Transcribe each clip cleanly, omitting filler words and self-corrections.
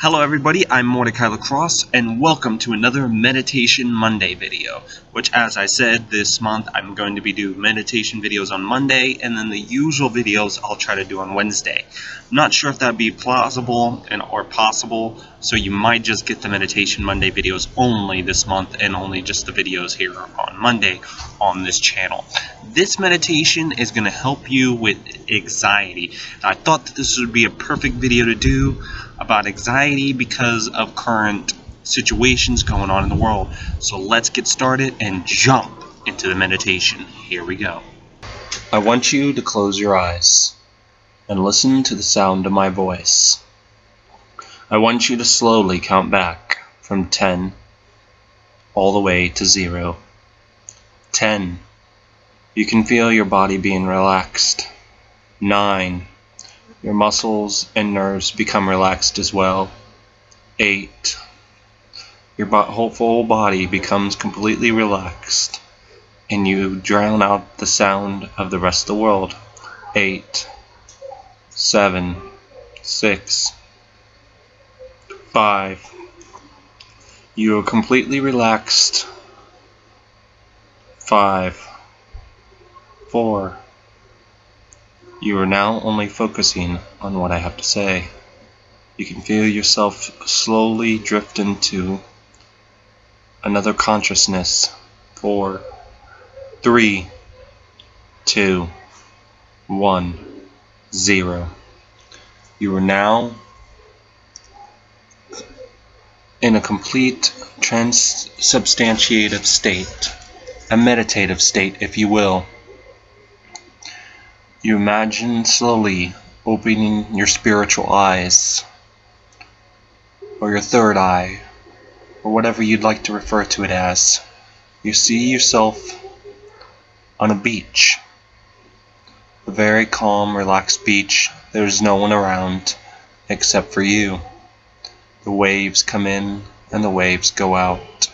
Hello everybody, I'm Mortika Lacrosse, and welcome to another Meditation Monday video, which, as I said, this month I'm going to be doing meditation videos on Monday, and then the usual videos I'll try to do on Wednesday. I'm not sure if that would be plausible or possible, so you might just get the Meditation Monday videos only this month, and only just the videos here on Monday on this channel. This meditation is going to help you with anxiety. I thought that this would be a perfect video to do about anxiety because of current situations going on in the world. So let's get started and jump into the meditation. Here we go. I want you to close your eyes and listen to the sound of my voice. I want you to slowly count back from 10 all the way to 0. 10. You can feel your body being relaxed. 9. Your muscles and nerves become relaxed as well. 8. Your whole body becomes completely relaxed, and you drown out the sound of the rest of the world. 8. 7. 6. 5. You are completely relaxed. 5. 4. You are now only focusing on what I have to say. You can feel yourself slowly drift into another consciousness. 4, 3, 2, 1, 0. You are now in a complete transubstantiative state, a meditative state, if you will. You imagine slowly opening your spiritual eyes, or your third eye, or whatever you'd like to refer to it as. You see yourself on a beach, a very calm, relaxed beach. There's no one around except for you. The waves come in and the waves go out.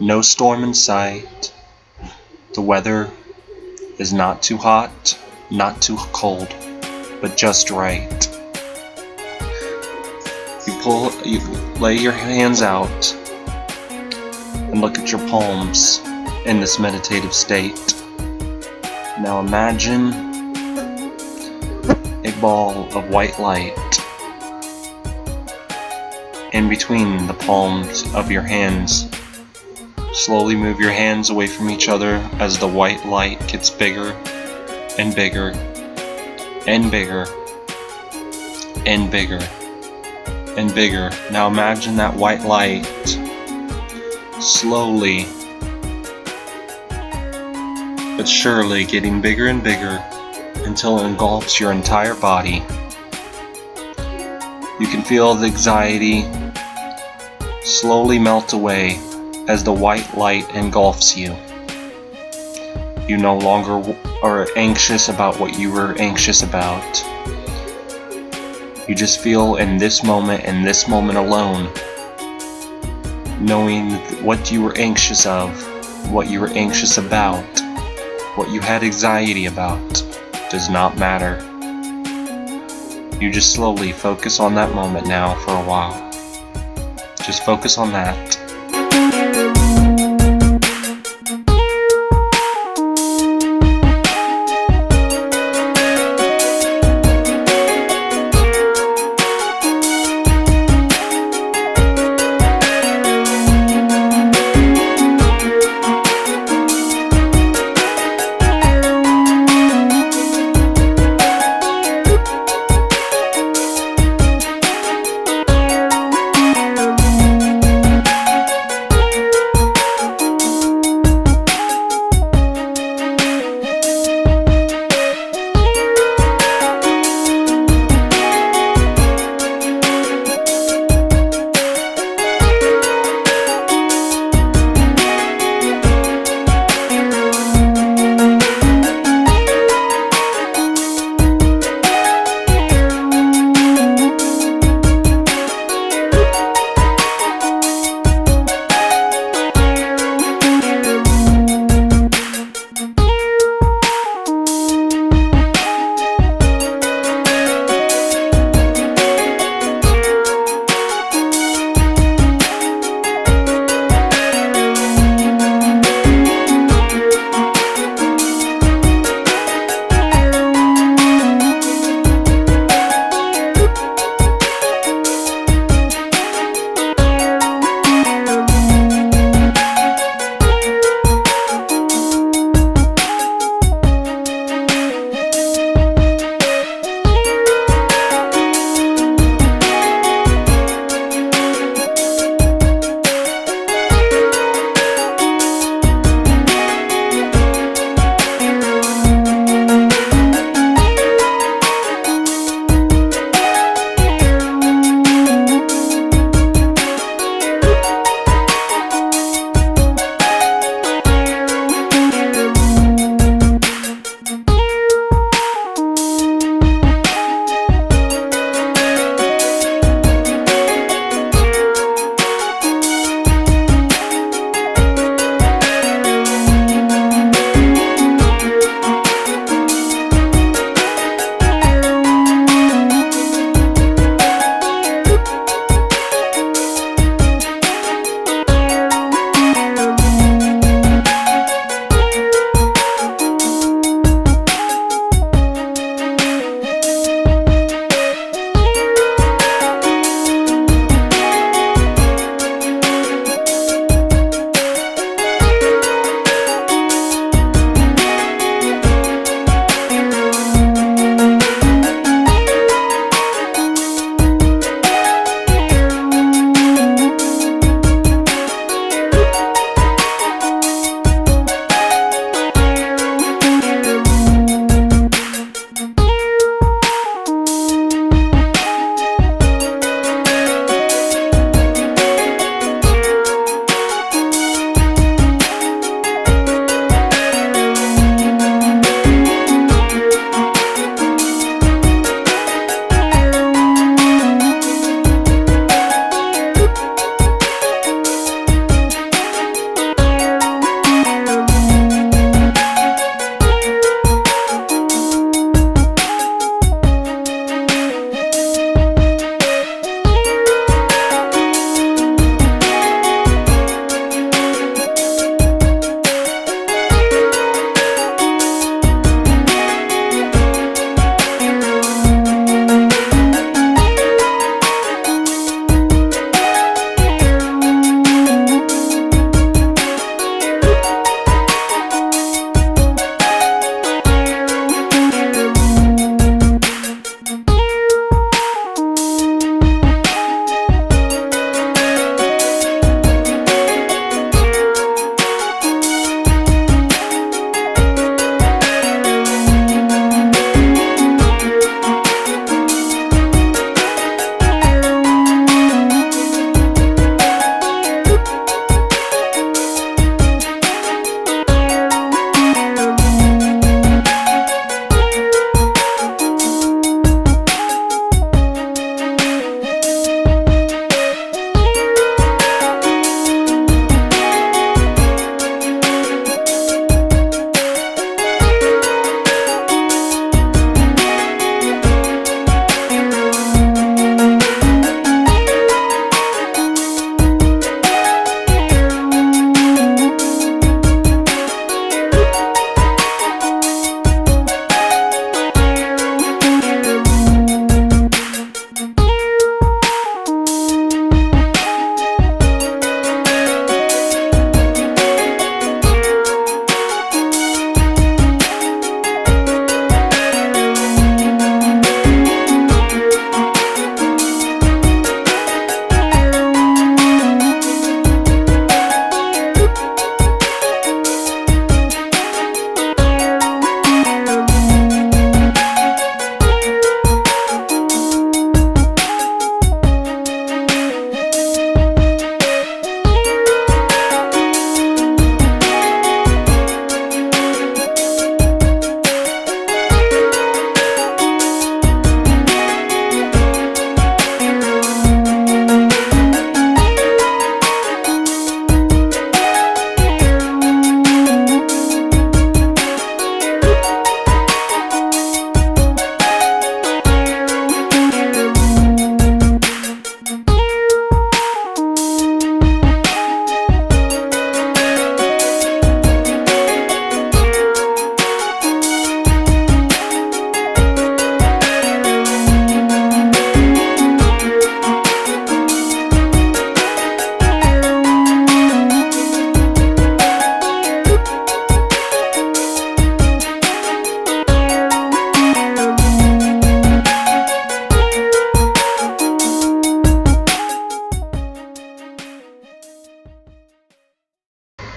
No storm in sight. The weather is not too hot, not too cold, but just right. You lay your hands out and look at your palms in this meditative state. Now imagine a ball of white light in between the palms of your hands. Slowly move your hands away from each other as the white light gets bigger and bigger and bigger and bigger and bigger. Now imagine that white light slowly but surely getting bigger and bigger until it engulfs your entire body. You can feel the anxiety slowly melt away as the white light engulfs you. You no longer are anxious about what you were anxious about. You just feel in this moment alone, knowing what you were anxious of, what you were anxious about, what you had anxiety about, does not matter. You just slowly focus on that moment now for a while. Just focus on that.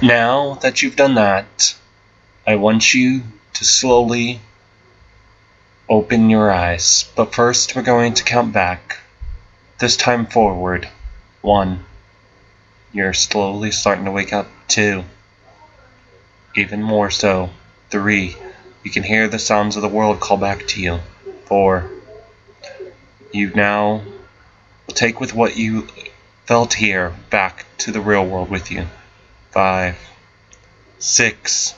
Now that you've done that, I want you to slowly open your eyes. But first, we're going to count back. This time forward. 1. You're slowly starting to wake up. 2. Even more so. 3. You can hear the sounds of the world call back to you. 4. You now will take with what you felt here back to the real world with you. 5. 6.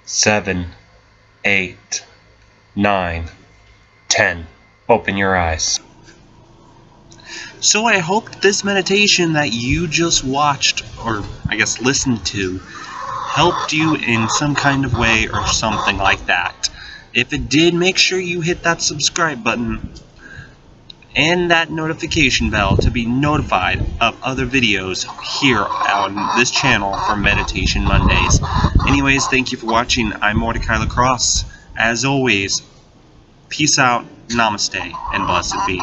7. 8. 9. 10. Open your eyes. So I hope this meditation that you just watched, or I guess listened to, helped you in some kind of way or something like that. If it did, make sure you hit that subscribe button and that notification bell to be notified of other videos here on this channel for Meditation Mondays. Anyways, thank you for watching. I'm Mortika Lacrosse. As always, peace out, namaste, and blessed be.